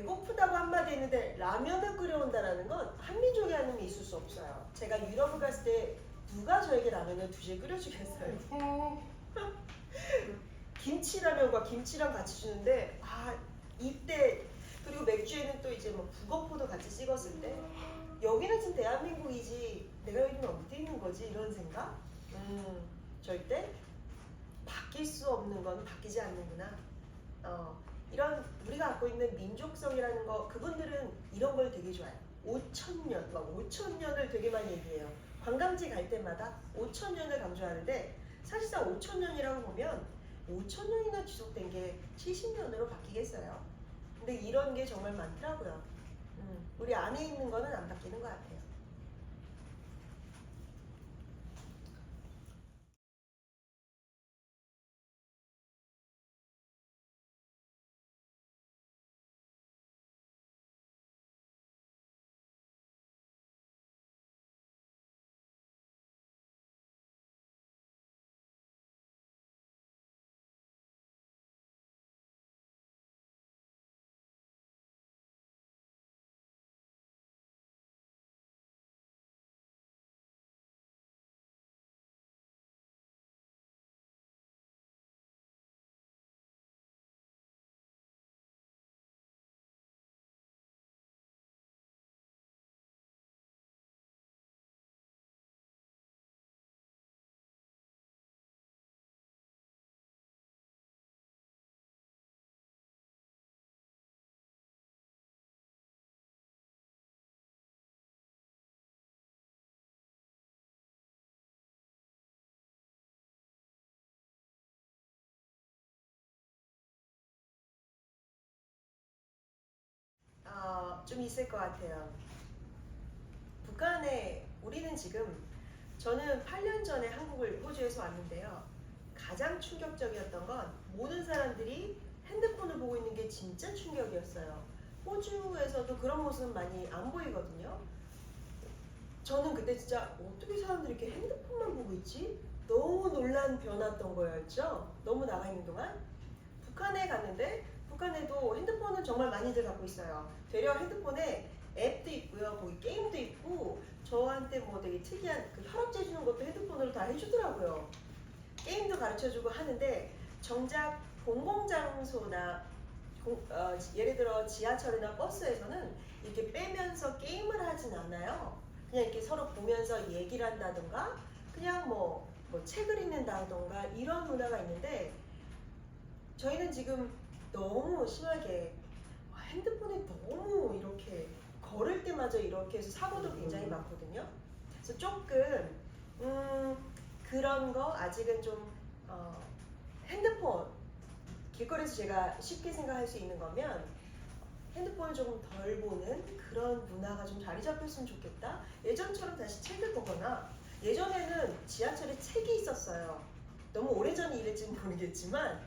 배고프다고 한마디 했는데 라면을 끓여온다라는 건 한민족이 하는 게 있을 수 없어요. 제가 유럽을 갔을 때 누가 저에게 라면을 2시에 끓여주겠어요. 김치라면과 김치랑 같이 주는데 이때 그리고 맥주에는 또 이제 뭐 북어포도 같이 찍었을 때 여기는 지금 대한민국이지 내가 여기는 어디 있는 거지 이런 생각? 절대 바뀔 수 없는 건 바뀌지 않는구나. 이런 우리가 갖고 있는 민족성이라는 거 그분들은 이런 걸 되게 좋아해요. 5,000년, 막 5,000년을 되게 많이 얘기해요. 관광지 갈 때마다 5,000년을 강조하는데 사실상 5,000년이라고 보면 5,000년이나 지속된 게 70년으로 바뀌겠어요. 근데 이런 게 정말 많더라고요. 우리 안에 있는 거는 안 바뀌는 것 같아요. 좀 있을 것 같아요. 북한에 우리는 지금 저는 8년 전에 호주에서 왔는데요. 가장 충격적이었던 건 모든 사람들이 핸드폰을 보고 있는 게 진짜 충격이었어요. 호주에서도 그런 모습은 많이 안 보이거든요. 저는 그때 진짜 어떻게 사람들이 이렇게 핸드폰만 보고 있지? 너무 놀란 변화였던 거였죠. 너무 나가 있는 동안. 북한에 갔는데 북한에도 핸드폰은 정말 많이들 갖고 있어요. 되려 핸드폰에 앱도 있고요. 거기 게임도 있고 저한테 뭐 되게 특이한 그 혈압 재주는 것도 핸드폰으로 다 해주더라고요. 게임도 가르쳐주고 하는데 정작 공공장소나 예를 들어 지하철이나 버스에서는 이렇게 빼면서 게임을 하진 않아요. 그냥 이렇게 서로 보면서 얘기를 한다던가 그냥 뭐 책을 읽는다던가 이런 문화가 있는데 저희는 지금 너무 심하게 핸드폰에 너무 이렇게 걸을 때마저 이렇게 해서 사고도 굉장히 많거든요. 그래서 조금 그런 거 아직은 좀 핸드폰 길거리에서 제가 쉽게 생각할 수 있는 거면 핸드폰을 조금 덜 보는 그런 문화가 좀 자리 잡혔으면 좋겠다. 예전처럼 다시 책을 보거나 예전에는 지하철에 책이 있었어요. 너무 오래전에 이랬지는 모르겠지만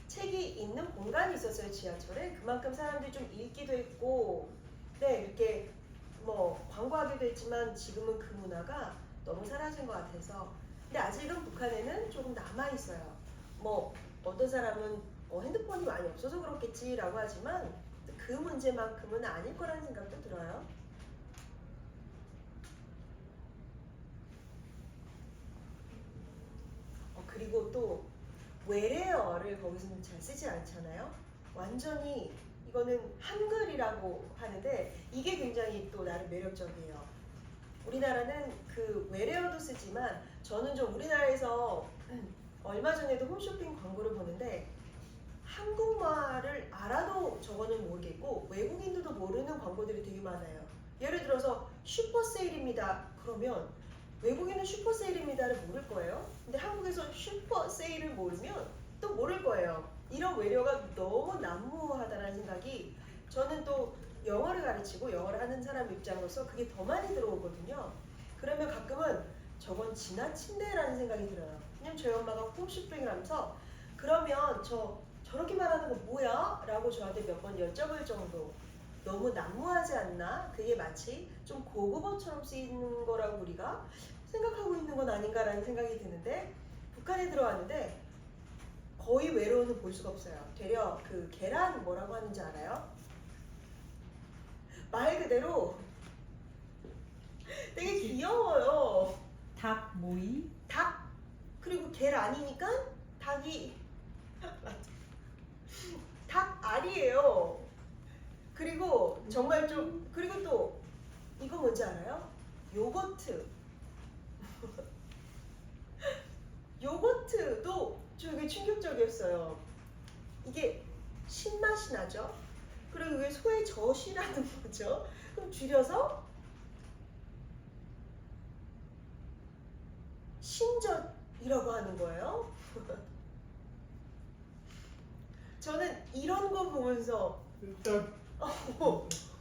책이 있는 공간이 있었어요. 지하철에. 그만큼 사람들이 좀 읽기도 했고 네 이렇게 뭐 광고하기도 했지만 지금은 그 문화가 너무 사라진 것 같아서 근데 아직은 북한에는 조금 남아있어요. 뭐 어떤 사람은 핸드폰이 많이 없어서 그렇겠지라고 하지만 그 문제만큼은 아닐 거라는 생각도 들어요. 그리고 또 외래어를 거기서는 잘 쓰지 않잖아요. 완전히 이거는 한글이라고 하는데 이게 굉장히 또 나름 매력적이에요. 우리나라는 그 외래어도 쓰지만 저는 좀 우리나라에서 얼마 전에도 홈쇼핑 광고를 보는데 한국말을 알아도 저거는 모르겠고 외국인들도 모르는 광고들이 되게 많아요. 예를 들어서 슈퍼세일입니다. 그러면 외국인은 슈퍼세일입니다를 모를 거예요. 근데 한국에서 슈퍼세일을 모르면 또 모를 거예요. 이런 외래어가 너무 난무하다는 생각이 저는 또 영어를 가르치고 영어를 하는 사람 입장으로서 그게 더 많이 들어오거든요. 그러면 가끔은 저건 지나친데라는 생각이 들어요. 왜냐면 저희 엄마가 홈쇼핑을 하면서 그러면 저렇게 말하는 거 뭐야? 라고 저한테 몇 번 여쭤볼 정도 너무 난무하지 않나? 그게 마치 좀 고급어처럼 쓰이는 거라고 우리가 생각하고 있는 건 아닌가라는 생각이 드는데 북한에 들어왔는데 거의 외로워는 볼 수가 없어요. 되려 그 계란 뭐라고 하는지 알아요? 말 그대로 되게 귀여워요. 닭 모이. 닭 그리고 계란이니까 닭이 닭알이에요. 그리고 정말 좀 그리고 또 이거 뭔지 알아요? 요거트. 요거트도 되게 충격적이었어요. 이게 신맛이 나죠. 그리고 이게 소의 젖이라는 거죠. 그럼 줄여서 신젖이라고 하는 거예요. 저는 이런 거 보면서 일단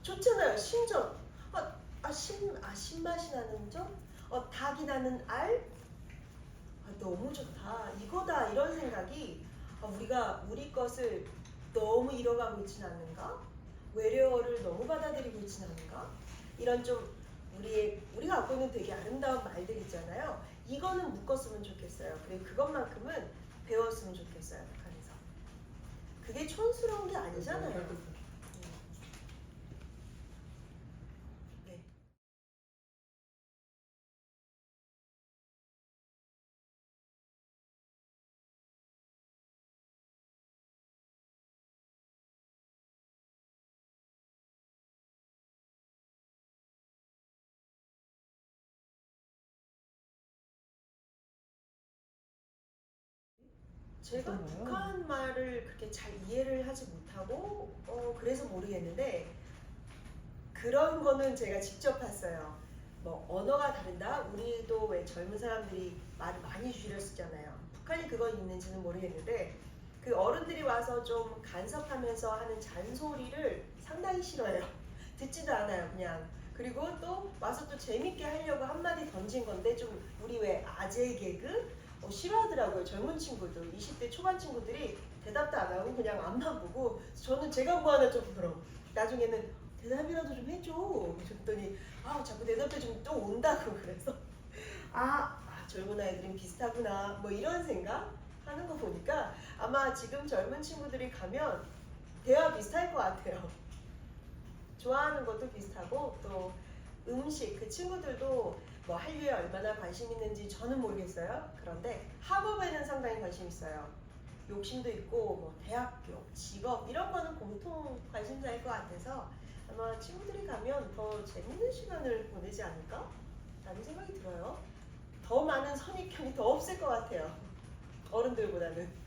좋잖아요. 신젖. 신맛이 나는 젖? 닭이 나는 알? 너무 좋다. 이거다. 이런 생각이 우리가 우리 것을 너무 잃어가고 있지는 않는가? 외래어를 너무 받아들이고 있지는 않은가? 이런 좀 우리가 갖고 있는 되게 아름다운 말들 있잖아요. 이거는 묶었으면 좋겠어요. 그리고 그것만큼은 배웠으면 좋겠어요. 북한에서. 그게 촌스러운 게 아니잖아요. 네. 제가 어떤가요? 북한 말을 그렇게 잘 이해를 하지 못하고 그래서 모르겠는데 그런 거는 제가 직접 봤어요. 뭐 언어가 다른다? 우리도 왜 젊은 사람들이 말을 많이 줄였었잖아요. 북한이 그거 있는지는 모르겠는데 그 어른들이 와서 좀 간섭하면서 하는 잔소리를 상당히 싫어해요. 듣지도 않아요, 그냥. 그리고 또 와서 또 재밌게 하려고 한마디 던진 건데 좀 우리 왜 아재 개그? 싫어하더라고요. 젊은 친구들, 20대 초반 친구들이 대답도 안 하고 그냥 앞만 보고 저는 제가 뭐하나 좀 그럼 나중에는 대답이라도 좀 해줘. 그랬더니 자꾸 대답해주면 또 온다고 그래서 젊은 아이들은 비슷하구나 뭐 이런 생각 하는 거 보니까 아마 지금 젊은 친구들이 가면 대화 비슷할 것 같아요. 좋아하는 것도 비슷하고 또 음식 그 친구들도 뭐 한류에 얼마나 관심 있는지 저는 모르겠어요. 그런데 학업에는 상당히 관심 있어요. 욕심도 있고 뭐 대학교, 직업 이런 거는 공통 관심사일 것 같아서 아마 친구들이 가면 더 재밌는 시간을 보내지 않을까? 라는 생각이 들어요. 더 많은 선입견이 더 없을 것 같아요. 어른들보다는.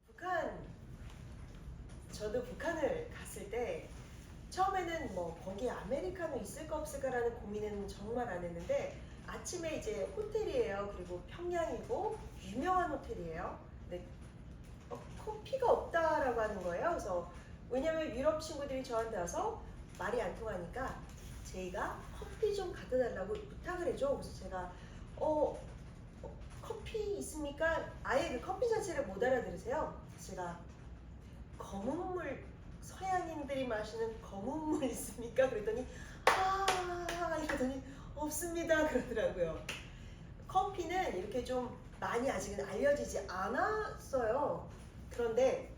북한 저도 북한을 갔을 때 처음에는 뭐 거기에 아메리카노 있을까 없을까라는 고민은 정말 안 했는데 아침에 이제 호텔이에요. 그리고 평양이고 유명한 호텔이에요. 근데 커피가 없다라고 하는 거예요. 그래서 왜냐면 유럽 친구들이 저한테 와서 말이 안 통하니까 제가 커피 좀 갖다 달라고 부탁을 해줘. 그래서 제가 커피 있습니까? 아예 그 커피 자체를 못 알아들으세요. 제가 검은 물 서양인들이 마시는 검은 물 있습니까? 그랬더니 이러더니 없습니다 그러더라고요. 커피는 이렇게 좀 많이 아직은 알려지지 않았어요. 그런데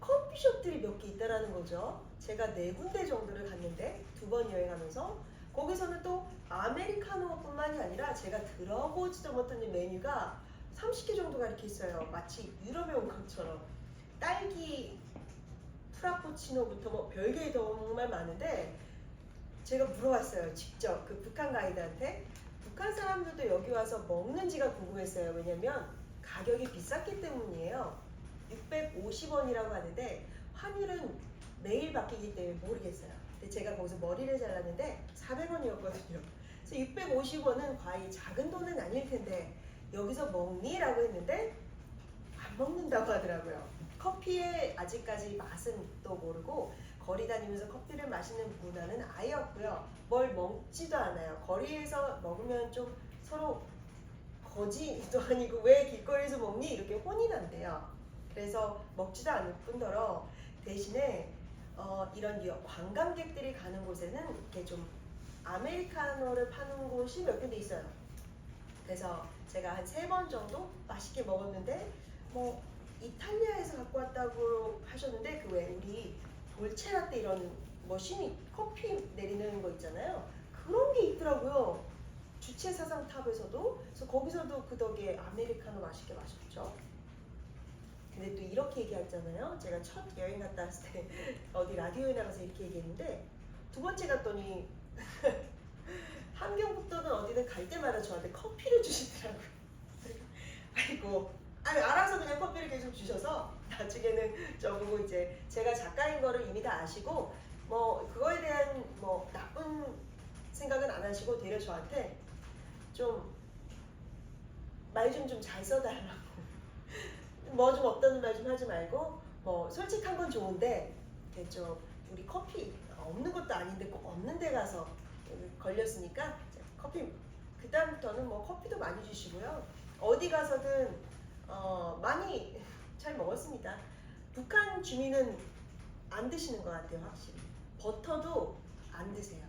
커피숍들이 몇 개 있다라는 거죠. 제가 4군데 정도를 갔는데 2번 여행하면서 거기서는 또 아메리카노뿐만이 아니라 제가 들어보지도 못한 메뉴가 30개 정도가 이렇게 있어요. 마치 유럽에 온 것처럼. 딸기 프라푸치노부터 뭐 별게 정말 많은데 제가 물어봤어요. 직접 그 북한 가이드한테. 북한 사람들도 여기 와서 먹는지가 궁금했어요. 왜냐면 가격이 비쌌기 때문이에요. 650원이라고 하는데 환율은 매일 바뀌기 때문에 모르겠어요. 근데 제가 거기서 머리를 잘랐는데 400원이었거든요. 그래서 650원은 과히 작은 돈은 아닐 텐데 여기서 먹니? 라고 했는데 안 먹는다고 하더라고요. 커피의 아직까지 맛은 또 모르고 거리 다니면서 커피를 마시는 문화는 아예 없고요. 뭘 먹지도 않아요. 거리에서 먹으면 좀 서로 거지도 아니고 왜 길거리에서 먹니? 이렇게 혼이 난대요. 그래서 먹지도 않을 뿐더러 대신에 이런 관광객들이 가는 곳에는 이렇게 좀 아메리카노를 파는 곳이 몇 군데 있어요. 그래서 제가 한 3번 정도 맛있게 먹었는데 뭐 이탈리아에서 갖고 왔다고 하셨는데 그 왜 우리 돌체라떼 이런 머신이 커피 내리는 거 있잖아요. 그런 게 있더라고요. 주체사상탑에서도. 그래서 거기서도 그 덕에 아메리카노 맛있게 마셨죠. 근데 또 이렇게 얘기했잖아요. 제가 첫 여행 갔다 왔을 때 어디 라디오에 나가서 이렇게 얘기했는데 2번째 갔더니 함경북도는 어디든 갈 때마다 저한테 커피를 주시더라고요. 아이고, 아니 알아서 그냥 커피를 계속 주셔서 나중에는 저보고 이제 제가 작가인 거를 이미 다 아시고 뭐 그거에 대한 뭐 나쁜 생각은 안 하시고 되려 저한테 좀 말 좀 잘 써달라고 뭐 좀 없다는 말 좀 하지 말고 뭐 솔직한 건 좋은데 좀 우리 커피 없는 것도 아닌데 꼭 없는 데 가서 걸렸으니까 커피 그 다음부터는 뭐 커피도 많이 주시고요. 어디 가서든 많이 잘 먹었습니다. 북한 주민은 안 드시는 것 같아요. 확실히 버터도 안 드세요.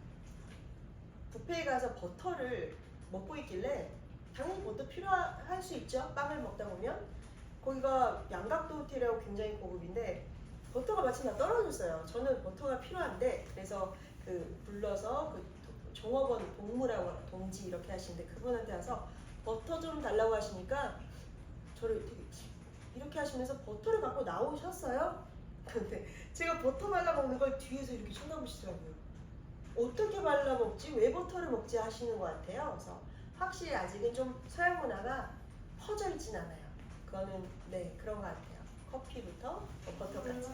뷔페에 가서 버터를 먹고 있길래 당연히 버터 필요할 수 있죠. 빵을 먹다 보면. 거기가 양각도 호텔이라고 굉장히 고급인데 버터가 마침 다 떨어졌어요. 저는 버터가 필요한데 그래서 그 불러서 그 종업원 동무라고 동지 이렇게 하시는데 그분한테 와서 버터 좀 달라고 하시니까 저를 되게 이렇게 하시면서 버터를 갖고 나오셨어요. 근데 제가 버터 발라 먹는 걸 뒤에서 이렇게 쳐다보시더라고요. 어떻게 발라 먹지? 왜 버터를 먹지? 하시는 것 같아요. 그래서 확실히 아직은 좀 서양 문화가 퍼져 있진 않아요. 그거는 네 그런 것 같아요. 커피부터 버터까지.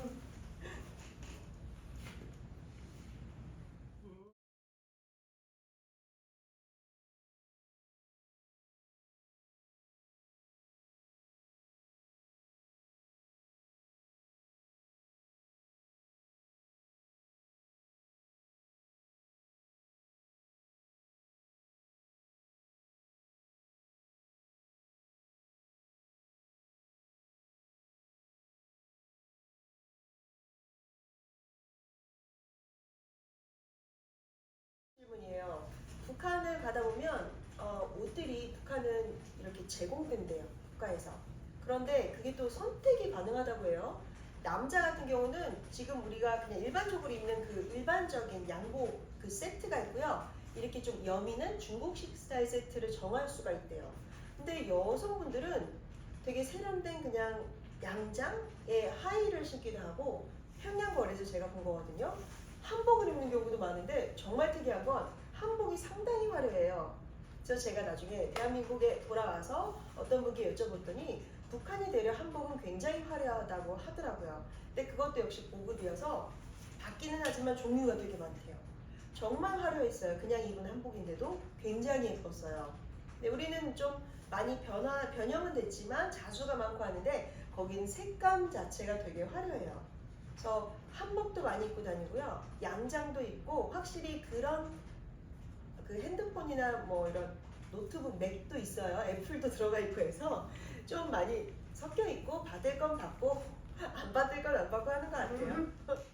질문이에요. 북한을 가다 보면 옷들이 북한은 이렇게 제공된대요. 국가에서. 그런데 그게 또 선택이 가능하다고 해요. 남자 같은 경우는 지금 우리가 그냥 일반적으로 입는 그 일반적인 양복 그 세트가 있고요. 이렇게 좀 여미는 중국식 스타일 세트를 정할 수가 있대요. 근데 여성분들은 되게 세련된 그냥 양장에 하의를 신기도 하고 평양거리에서 제가 본 거거든요. 한복을 입는 경우도 많은데 정말 특이한 건 한복이 상당히 화려해요. 그래서 제가 나중에 대한민국에 돌아와서 어떤 분께 여쭤봤더니 북한이 되려 한복은 굉장히 화려하다고 하더라고요. 근데 그것도 역시 보급이어서 받기는 하지만 종류가 되게 많대요. 정말 화려했어요. 그냥 입은 한복인데도 굉장히 예뻤어요. 근데 우리는 좀 많이 변형은 됐지만 자수가 많고 하는데 거기는 색감 자체가 되게 화려해요. 그래서 한복도 많이 입고 다니고요. 양장도 입고 확실히 그런 그 핸드폰이나 뭐 이런 노트북 맥도 있어요. 애플도 들어가 있고 해서 좀 많이 섞여 있고 받을 건 받고 안 받을 건 안 받고 하는 것 같아요.